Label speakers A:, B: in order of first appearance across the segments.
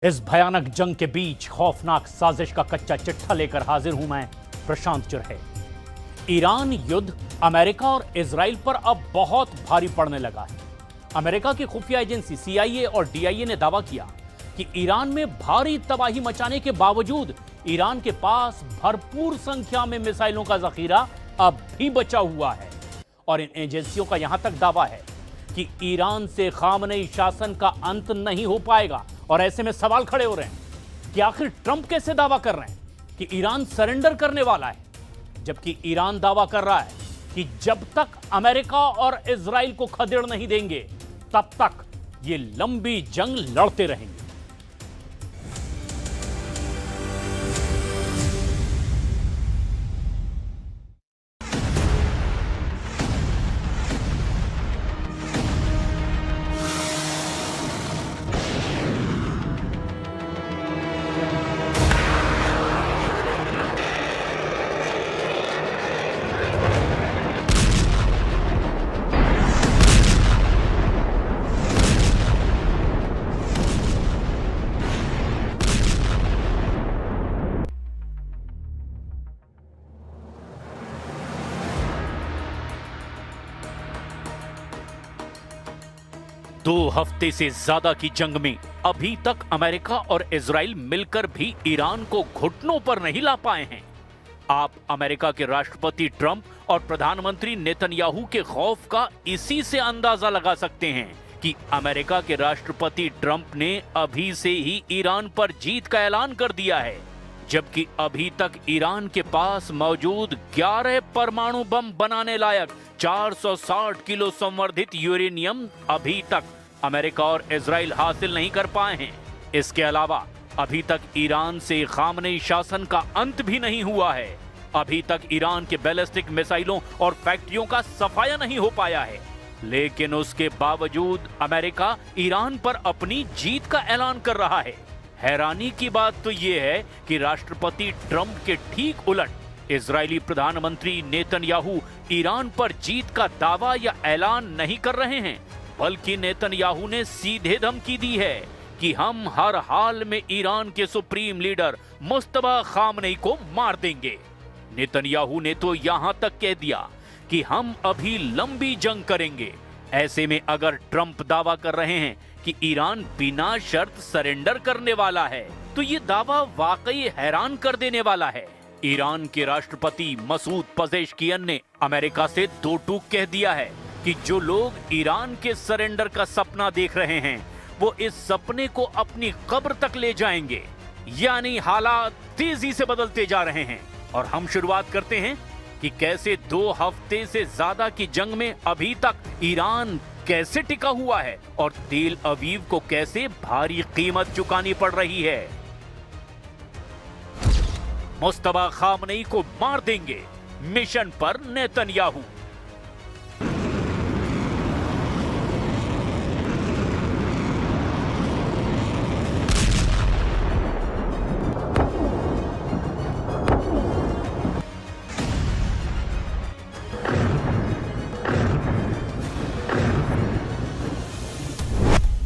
A: इस भयानक जंग के बीच खौफनाक साजिश का कच्चा चिट्ठा लेकर हाजिर हूं मैं, प्रशांत चुरहे। ईरान युद्ध अमेरिका और इजराइल पर अब बहुत भारी पड़ने लगा है। अमेरिका की खुफिया एजेंसी CIA और DIA ने दावा किया कि ईरान में भारी तबाही मचाने के बावजूद ईरान के पास भरपूर संख्या में मिसाइलों का जखीरा अब भी बचा हुआ है। और इन एजेंसियों का यहां तक दावा है कि ईरान से खामनेई शासन का अंत नहीं हो पाएगा। और ऐसे में सवाल खड़े हो रहे हैं कि आखिर ट्रंप कैसे दावा कर रहे हैं कि ईरान सरेंडर करने वाला है, जबकि ईरान दावा कर रहा है कि जब तक अमेरिका और इजराइल को खदेड़ नहीं देंगे तब तक ये लंबी जंग लड़ते रहेंगे। दो हफ्ते से ज्यादा की जंग में अभी तक अमेरिका और इजराइल मिलकर भी ईरान को घुटनों पर नहीं ला पाए हैं। आप अमेरिका के राष्ट्रपति ट्रंप और प्रधानमंत्री नेतन्याहू के खौफ का इसी से अंदाजा लगा सकते हैं कि अमेरिका के राष्ट्रपति ट्रंप ने अभी से ही ईरान पर जीत का ऐलान कर दिया है, जबकि अभी तक ईरान के पास मौजूद 11 परमाणु बम बनाने लायक 460 किलो संवर्धित यूरेनियम अभी तक अमेरिका और इजराइल हासिल नहीं कर पाए हैं। इसके अलावा अभी तक ईरान से खामनेई शासन का अंत भी नहीं हुआ है। अभी तक ईरान के बैलिस्टिक मिसाइलों और फैक्ट्रियों का सफाया नहीं हो पाया है। लेकिन उसके बावजूद अमेरिका ईरान पर अपनी जीत का ऐलान कर रहा है। हैरानी की बात तो यह है कि राष्ट्रपति ट्रंप के ठीक उलट इजरायली प्रधानमंत्री नेतन्याहू ईरान पर जीत का दावा या ऐलान नहीं कर रहे हैं, बल्कि नेतन्याहू ने सीधे धमकी दी है कि हम हर हाल में ईरान के सुप्रीम लीडर मुस्तफा खामनेई को मार देंगे। नेतन्याहू ने तो यहां तक कह दिया कि हम अभी लंबी जंग करेंगे। ऐसे में अगर ट्रंप दावा कर रहे हैं कि ईरान बिना शर्त सरेंडर करने वाला है, तो ये दावा वाकई हैरान कर देने वाला है। ईरान के राष्ट्रपति मसूद पजेश्कियन ने अमेरिका से दो टूक कह दिया है कि जो लोग ईरान के सरेंडर का सपना देख रहे हैं वो इस सपने को अपनी कब्र तक ले जाएंगे। यानी हालात तेजी से बदलते जा रहे हैं। और हम शुरुआत करते हैं कि कैसे 2 हफ्ते से ज्यादा की जंग में अभी तक ईरान कैसे टिका हुआ है और तेल अवीव को कैसे भारी कीमत चुकानी पड़ रही है। मुस्तफा खामनेई को मार देंगे, मिशन पर नेतन्याहू।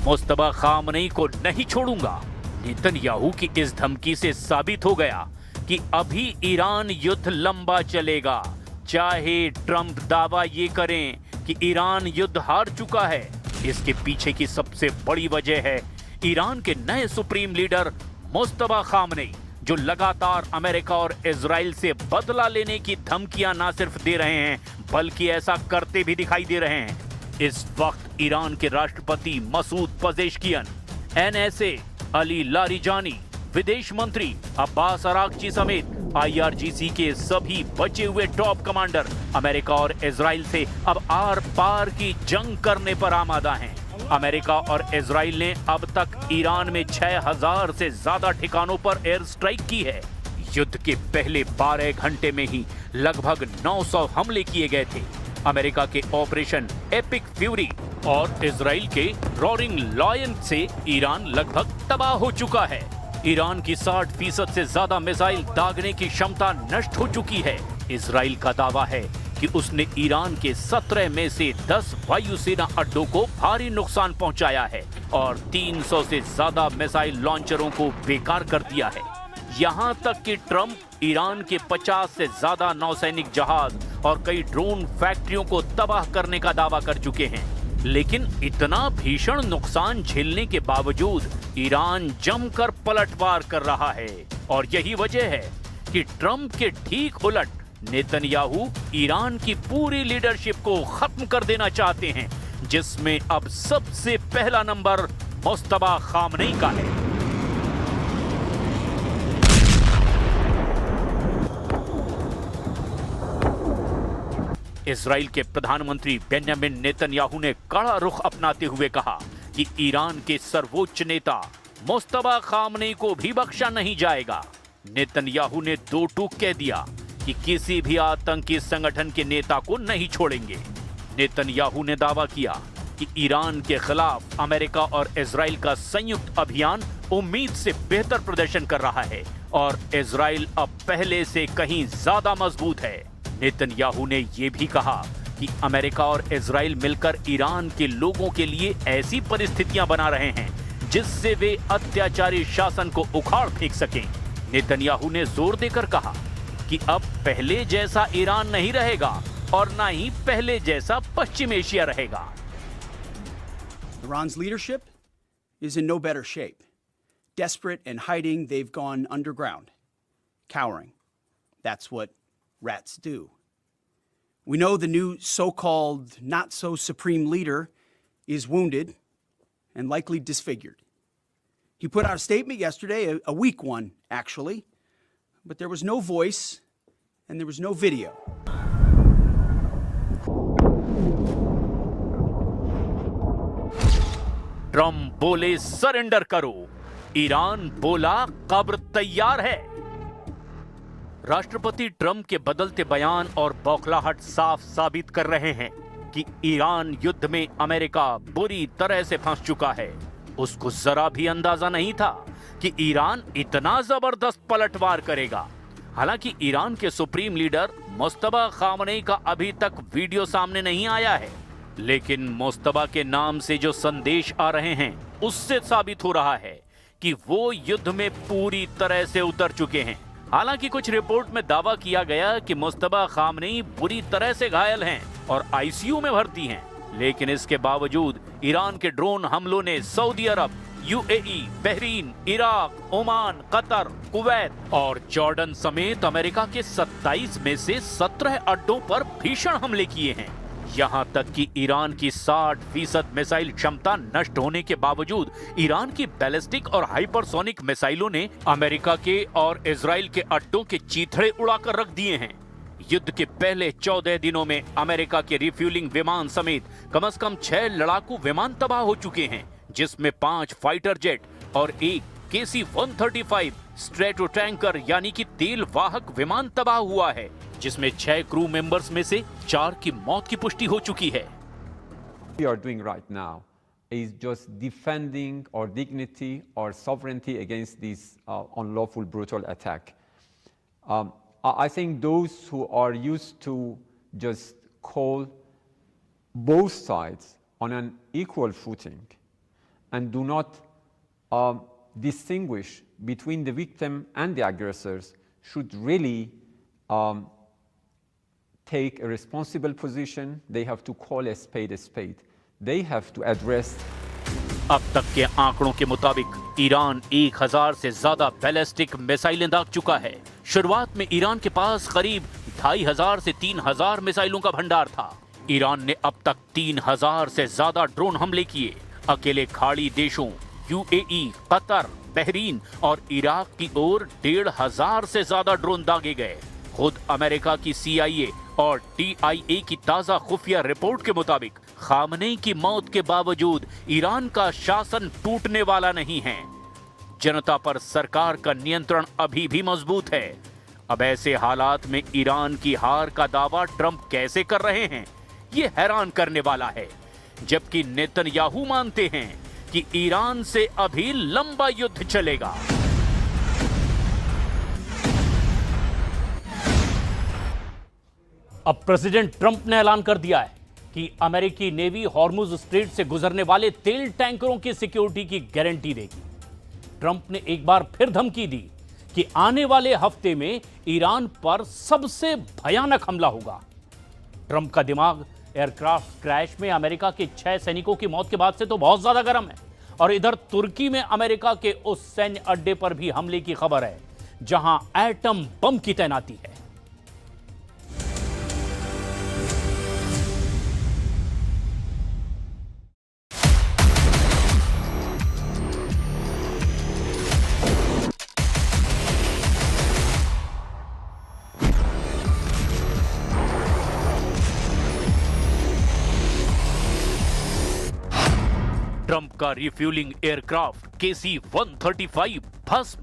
A: मुस्तफा खामनेई को नहीं छोड़ूंगा। नेतन्याहू की इस धमकी से साबित हो गया कि अभी ईरान युद्ध लंबा चलेगा। चाहे ट्रंप दावा ये करें कि ईरान युद्ध हार चुका है, इसके पीछे की सबसे बड़ी वजह है ईरान के नए सुप्रीम लीडर मुस्तफा खामनेई, जो लगातार अमेरिका और इजराइल से बदला लेने की धमकियां न सिर्फ दे रहे हैं बल्कि ऐसा करते भी दिखाई दे रहे हैं। इस वक्त ईरान के राष्ट्रपति मसूद पजेश्कियन, NSA अली लारिजानी, विदेश मंत्री अब्बास अरागची समेत IRGC के सभी बचे हुए टॉप कमांडर अमेरिका और इजराइल से अब आर पार की जंग करने पर आमादा हैं। अमेरिका और इजराइल ने अब तक ईरान में 6000 से ज्यादा ठिकानों पर एयर स्ट्राइक की है। युद्ध के पहले 12 घंटे में ही लगभग 900 हमले किए गए थे। अमेरिका के ऑपरेशन एपिक फ्यूरी और इजराइल के रोरिंग लॉयन से ईरान लगभग तबाह हो चुका है। ईरान की 60% से ज्यादा मिसाइल दागने की क्षमता नष्ट हो चुकी है। इजराइल का दावा है कि उसने ईरान के 17 में से 10 वायुसेना अड्डों को भारी नुकसान पहुंचाया है और 300 से ज्यादा मिसाइल लॉन्चरों को बेकार कर दिया है। यहां तक कि ट्रंप ईरान के 50 से ज्यादा नौसैनिक जहाज और कई ड्रोन फैक्ट्रियों को तबाह करने का दावा कर चुके हैं। लेकिन इतना भीषण नुकसान झेलने के बावजूद ईरान जमकर पलटवार कर रहा है और यही वजह है कि ट्रंप के ठीक उलट नेतन्याहू ईरान की पूरी लीडरशिप को खत्म कर देना चाहते हैं, जिसमें अब सबसे पहला नंबर मुस्तफा खामनेई का है। इजराइल के प्रधानमंत्री बेंजामिन नेतन्याहू ने कड़ा रुख अपनाते हुए कहा कि ईरान के सर्वोच्च नेता मुस्तफा खामनेई को भी बख्शा नहीं जाएगा। नेतन्याहू ने दो टूक कह दिया कि किसी भी आतंकी संगठन के नेता को नहीं छोड़ेंगे। नेतन्याहू ने दावा किया कि ईरान के खिलाफ अमेरिका और इजराइल का संयुक्त अभियान उम्मीद से बेहतर प्रदर्शन कर रहा है और इजराइल अब पहले से कहीं ज्यादा मजबूत है। नेतन्याहू ने यह भी कहा कि अमेरिका और इजराइल मिलकर ईरान के लोगों के लिए ऐसी परिस्थितियां बना रहे हैं जिससे वे अत्याचारी शासन को उखाड़ फेंक सकें। नेतन्याहू ने जोर देकर कहा कि अब पहले जैसा ईरान नहीं रहेगा और ना ही पहले जैसा पश्चिम एशिया रहेगा।
B: Iran's leadership is in no better shape. Desperate and hiding, they've gone underground, cowering. That's what rats do. We know the new so-called not-so-supreme leader is wounded and likely disfigured. He put out a statement yesterday, a weak one, actually, but there was no voice and there was no video.
A: Trump बोले surrender करो, Iran बोला कब्र तैयार है। राष्ट्रपति Trump के बदलते बयान और बौखलाहट साफ साबित कर रहे हैं कि ईरान युद्ध में अमेरिका बुरी तरह से फंस चुका है। उसको जरा भी अंदाजा नहीं था कि ईरान इतना जबरदस्त पलटवार करेगा। हालांकि ईरान के सुप्रीम लीडर मुस्तफा खामनेई का अभी तक वीडियो सामने नहीं आया है, लेकिन मुस्तफा के नाम से जो संदेश आ रहे हैं उससे साबित हो रहा है कि वो युद्ध में पूरी तरह से उतर चुके हैं। हालांकि कुछ रिपोर्ट में दावा किया गया कि मुस्तफा खामनेई बुरी तरह से घायल हैं और आईसीयू में भर्ती हैं, लेकिन इसके बावजूद ईरान के ड्रोन हमलों ने सऊदी अरब, UAE, Bahrain, Iraq, Oman, Qatar, Kuwait और जॉर्डन समेत अमेरिका के 27 में से 17 अड्डों पर भीषण हमले किए हैं। यहां तक कि ईरान की 60% मिसाइल क्षमता नष्ट होने के बावजूद ईरान की बैलिस्टिक और हाइपरसोनिक मिसाइलों ने अमेरिका के और इजराइल के अड्डों के चीथड़े उड़ाकर रख दिए हैं। युद्ध के पहले 14 दिनों में अमेरिका के रिफ्यूलिंग विमान समेत कम से कम 6 लड़ाकू विमान तबाह हो चुके हैं, जिसमें 5 फाइटर जेट और एक KC-135 स्ट्रेटो टैंकर यानी कि तेल वाहक विमान तबाह हुआ है, जिसमें 6 क्रू मेंबर्स में से 4 की मौत की पुष्टि हो चुकी है।
C: We are doing right now is just defending our dignity, our sovereignty against this unlawful, brutal attack. I think those who are used to just call both sides on an equal footing and do not distinguish between the victim and the aggressors should really take a responsible position. They have to call a spade a spade. They have to address.
A: अब तक के आंकड़ों के मुताबिक Iran 1000 से ज्यादा ballistic मिसाइलें दाग चुका है। शुरुआत में ईरान के पास करीब 2500 से 3000 मिसाइलों का भंडार था। ईरान ने अब तक 3000 से ज्यादा ड्रोन हमले किए। अकेले खाड़ी देशों यूएई, कतर, बहरीन और इराक की ओर 1500 से ज्यादा ड्रोन दागे गए। खुद अमेरिका की CIA और TIA की ताजा खुफिया रिपोर्ट के मुताबिक खामनेई की मौत के बावजूद ईरान का शासन टूटने वाला नहीं है। जनता पर सरकार का नियंत्रण अभी भी मजबूत है। अब ऐसे हालात में ईरान की हार का दावा ट्रंप कैसे कर रहे हैं, ये हैरान करने वाला है। जबकि नेतन्याहू मानते हैं कि ईरान से अभी लंबा युद्ध चलेगा। अब प्रेसिडेंट ट्रंप ने ऐलान कर दिया है कि अमेरिकी नेवी हॉर्मुज स्ट्रेट से गुजरने वाले तेल टैंकरों की सिक्योरिटी की गारंटी देगी। ट्रंप ने एक बार फिर धमकी दी कि आने वाले हफ्ते में ईरान पर सबसे भयानक हमला होगा। ट्रंप का दिमाग एयरक्राफ्ट क्रैश में अमेरिका के 6 सैनिकों की मौत के बाद से तो बहुत ज्यादा गर्म है, और इधर तुर्की में अमेरिका के उस सैन्य अड्डे पर भी हमले की खबर है जहां एटम बम की तैनाती है। ट्रंप का रिफ्यूलिंग एयरक्राफ्ट KC-135 भस्म।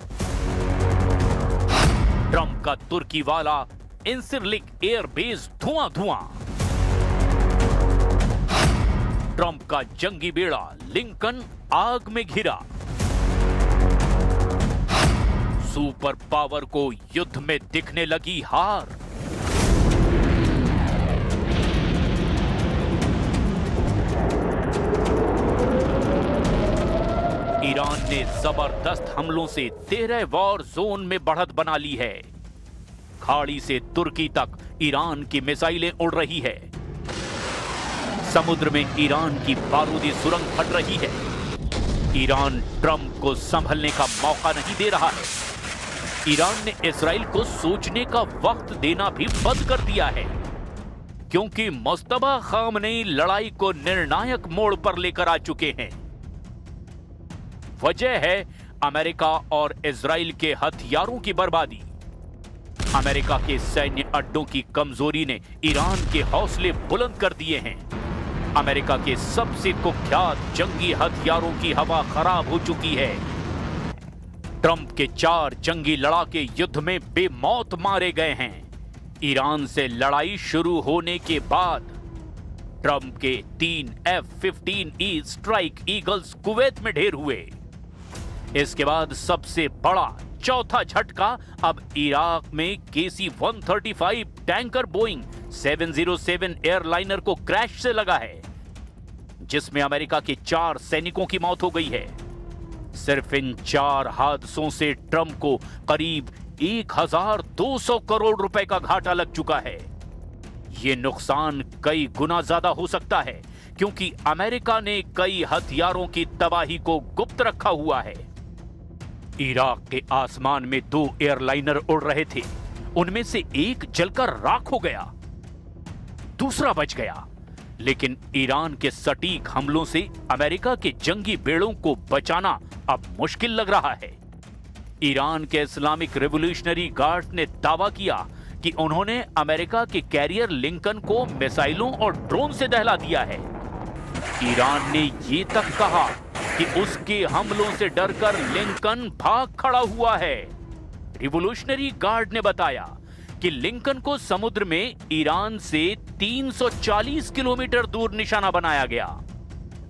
A: ट्रंप का तुर्की वाला इंसिरलिक एयरबेस धुआं धुआं। ट्रंप का जंगी बेड़ा लिंकन आग में घिरा। सुपर पावर को युद्ध में दिखने लगी हार। ईरान ने जबरदस्त हमलों से 13 वॉर जोन में बढ़त बना ली है। खाड़ी से तुर्की तक ईरान की मिसाइलें उड़ रही है। समुद्र में ईरान की बारूदी सुरंग फट रही है। ईरान ट्रंप को संभलने का मौका नहीं दे रहा है। ईरान ने इजराइल को सोचने का वक्त देना भी बंद कर दिया है, क्योंकि मुस्तफा खामनेई लड़ाई को निर्णायक मोड़ पर लेकर आ चुके हैं। वजह है अमेरिका और इजराइल के हथियारों की बर्बादी। अमेरिका के सैन्य अड्डों की कमजोरी ने ईरान के हौसले बुलंद कर दिए हैं। अमेरिका के सबसे कुख्यात जंगी हथियारों की हवा खराब हो चुकी है। ट्रंप के 4 जंगी लड़ाके युद्ध में बेमौत मारे गए हैं। ईरान से लड़ाई शुरू होने के बाद ट्रंप के 3 F-15E स्ट्राइक ईगल्स कुवैत में ढेर हुए। इसके बाद सबसे बड़ा चौथा झटका अब इराक में KC-135 टैंकर बोइंग 707 एयरलाइनर को क्रैश से लगा है, जिसमें अमेरिका के 4 सैनिकों की मौत हो गई है। सिर्फ इन 4 हादसों से ट्रंप को करीब 1200 करोड़ रुपए का घाटा लग चुका है। यह नुकसान कई गुना ज्यादा हो सकता है, क्योंकि अमेरिका ने कई हथियारों की तबाही को गुप्त रखा हुआ है। इराक के आसमान में 2 एयरलाइनर उड़ रहे थे। उनमें से एक जलकर राख हो गया, दूसरा बच गया। लेकिन ईरान के सटीक हमलों से अमेरिका के जंगी बेड़ों को बचाना अब मुश्किल लग रहा है। ईरान के इस्लामिक रिवॉल्यूशनरी गार्ड्स ने दावा किया कि उन्होंने अमेरिका के कैरियर लिंकन को मिसाइलों और ड्रोन से दहला दिया है। ईरान ने यह तक कहा कि उसके हमलों से डरकर लिंकन भाग खड़ा हुआ है। रिवॉल्यूशनरी गार्ड ने बताया कि लिंकन को समुद्र में ईरान से 340 किलोमीटर दूर निशाना बनाया गया।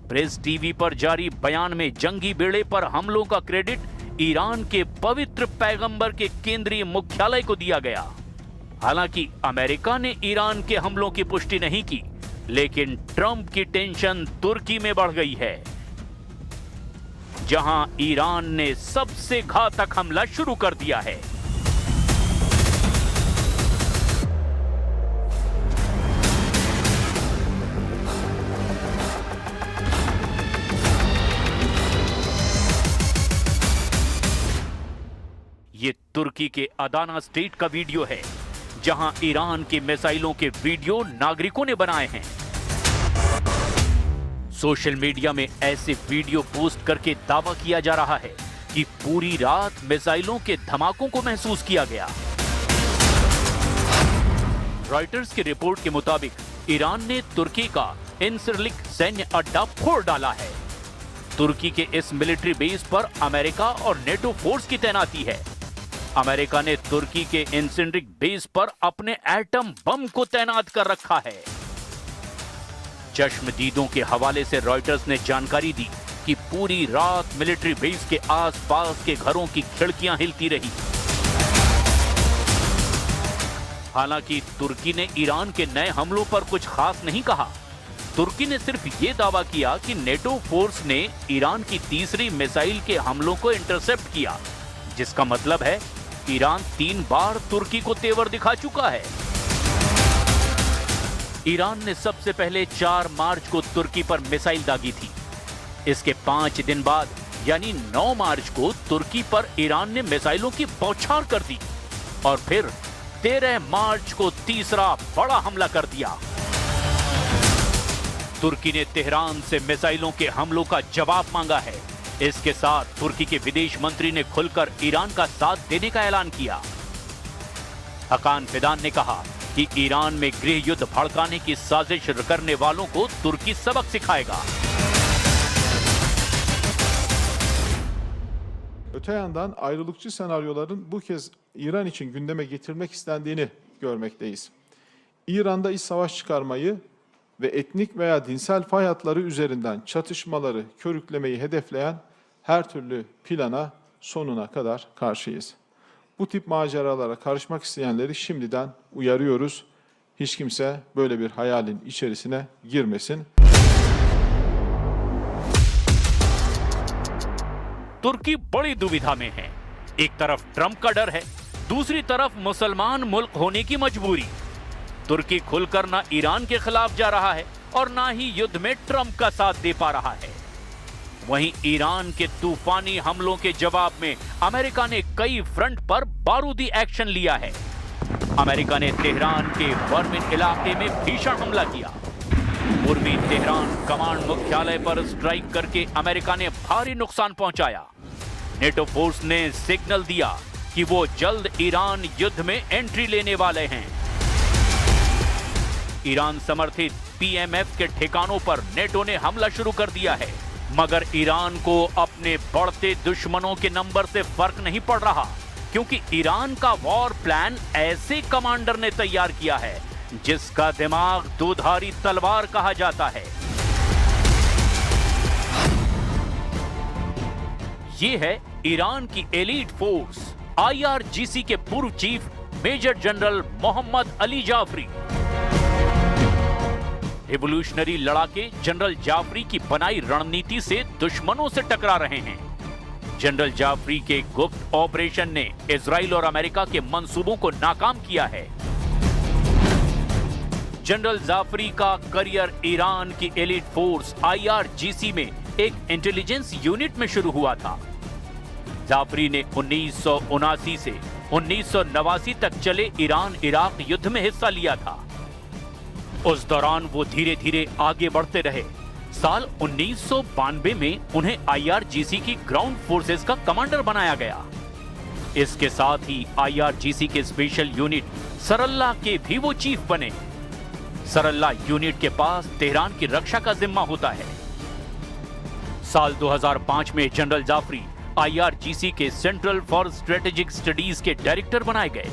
A: प्रेस टीवी पर जारी बयान में जंगी बेड़े पर हमलों का क्रेडिट ईरान के पवित्र पैगंबर के केंद्रीय मुख्यालय को दिया गया। हालांकि अमेरिका ने ईरान के हमलों की पुष्टि नहीं की, लेकिन ट्रंप की टेंशन तुर्की में बढ़ गई है, जहां ईरान ने सबसे घातक हमला शुरू कर दिया है। ये तुर्की के अदाना स्टेट का वीडियो है, जहां ईरान की मिसाइलों के वीडियो नागरिकों ने बनाए हैं। सोशल मीडिया में ऐसे वीडियो पोस्ट करके दावा किया जा रहा है कि पूरी रात मिसाइलों के धमाकों को महसूस किया गया। रॉयटर्स की रिपोर्ट के मुताबिक ईरान ने तुर्की का इंसिरलिक सैन्य अड्डा फोड़ डाला है। तुर्की के इस मिलिट्री बेस पर अमेरिका और नेटो फोर्स की तैनाती है। अमेरिका ने तुर्की के इंसिरलिक बेस पर अपने एटम बम को तैनात कर रखा है। चश्मदीदों के हवाले से रॉयटर्स ने जानकारी दी कि पूरी रात मिलिट्री बेस के आसपास के घरों की खिड़कियां हिलती रही। हालांकि तुर्की ने ईरान के नए हमलों पर कुछ खास नहीं कहा। तुर्की ने सिर्फ ये दावा किया कि नेटो फोर्स ने ईरान की तीसरी मिसाइल के हमलों को इंटरसेप्ट किया, जिसका मतलब है ईरान 3 बार तुर्की को तेवर दिखा चुका है। ईरान ने सबसे पहले 4 मार्च को तुर्की पर मिसाइल दागी थी। इसके 5 दिन बाद यानी 9 मार्च को तुर्की पर ईरान ने मिसाइलों की बौछार कर दी और फिर 13 मार्च को तीसरा बड़ा हमला कर दिया। तुर्की ने तेहरान से मिसाइलों के हमलों का जवाब मांगा है। इसके साथ तुर्की के विदेश मंत्री ने खुलकर ईरान का साथ देने का ऐलान किया। हकान फिदान ने कहा कि ईरान में गृह युद्ध भड़काने की साजिश करने वालों को तुर्की सबक सिखाएगा।
D: Öte yandan ayrılıkçı senaryoların bu kez İran için gündeme getirmek istendiğini görmekteyiz. İran'da iç savaş çıkarmayı ve etnik veya dinsel fay hatları üzerinden çatışmaları körüklemeyi hedefleyen her türlü plana sonuna kadar karşıyız. Bu tip maceralara karışmak isteyenleri şimdiden uyarıyoruz. Hiç kimse böyle bir hayalin içerisine girmesin.
A: तुर्की बड़ी दुविधा में है। एक तरफ Trump का डर है, दूसरी तरफ मुसलमान मुल्क होने की मजबूरी। तुर्की खुलकर ना ईरान के खिलाफ जा रहा है और ना ही युद्ध में ट्रंप का साथ दे पा रहा है। वहीं ईरान के तूफानी हमलों के जवाब में अमेरिका ने कई फ्रंट पर बारूदी एक्शन लिया है। अमेरिका ने तेहरान के बर्मिन इलाके में भीषण हमला किया। पूर्वी तेहरान कमांड मुख्यालय पर स्ट्राइक करके अमेरिका ने भारी नुकसान पहुंचाया। नेटो फोर्स ने सिग्नल दिया कि वो जल्द ईरान युद्ध में एंट्री लेने वाले हैं। ईरान समर्थित पीएमएफ के ठिकानों पर नेटो ने हमला शुरू कर दिया है, मगर ईरान को अपने बढ़ते दुश्मनों के नंबर से फर्क नहीं पड़ रहा, क्योंकि ईरान का वॉर प्लान ऐसे कमांडर ने तैयार किया है जिसका दिमाग दुधारी तलवार कहा जाता है। ये है ईरान की एलीट फोर्स आईआरजीसी के पूर्व chief major general Mohammad Ali Jafari. Revolutionary लड़ाके जनरल जाफरी की बनाई रणनीति से दुश्मनों से टकरा रहे हैं। जनरल जाफरी के गुप्त ऑपरेशन ने इजराइल और अमेरिका के मंसूबों को नाकाम किया है। जनरल जाफरी का करियर ईरान की एलीट फोर्स आईआरजीसी में एक इंटेलिजेंस यूनिट में शुरू हुआ था। जाफरी ने 1979 से 1989 तक चले ईरान इराक युद्ध में हिस्सा लिया था। उस दौरान वो धीरे धीरे आगे बढ़ते रहे। साल 1992 में उन्हें आईआरजीसी की ग्राउंड फोर्सेस का कमांडर बनाया गया। इसके साथ ही आईआरजीसी के स्पेशल यूनिट सरल्ला के भी वो चीफ बने। सरल्ला यूनिट के पास तेहरान की रक्षा का जिम्मा होता है। साल 2005 में जनरल जाफरी आईआरजीसी के सेंट्रल फॉर स्ट्रेटेजिक स्टडीज के डायरेक्टर बनाए गए।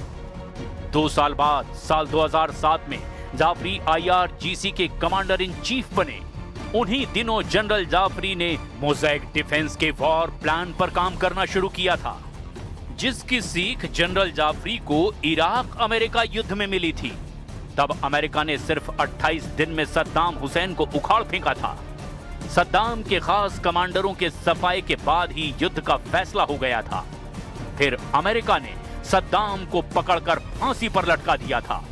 A: 2 साल बाद साल 2007 में जाफरी आईआरजीसी के कमांडर इन चीफ बने। उन्हीं दिनों जनरल जाफरी ने मोज़ैक डिफेंस के वॉर प्लान पर काम करना शुरू किया था, जिसकी सीख जनरल जाफरी को इराक अमेरिका युद्ध में मिली थी। तब अमेरिका ने सिर्फ 28 दिन में सद्दाम हुसैन को उखाड़ फेंका था। सद्दाम के खास कमांडरों के सफाए के बाद ही युद्ध का फैसला हो गया था। फिर अमेरिका ने सद्दाम को पकड़कर फांसी पर लटका दिया था।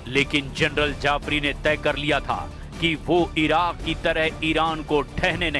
A: लेकिन जनरल जाफरी ने तय कर लिया था कि वो इराक की तरह ईरान को ढहने नहीं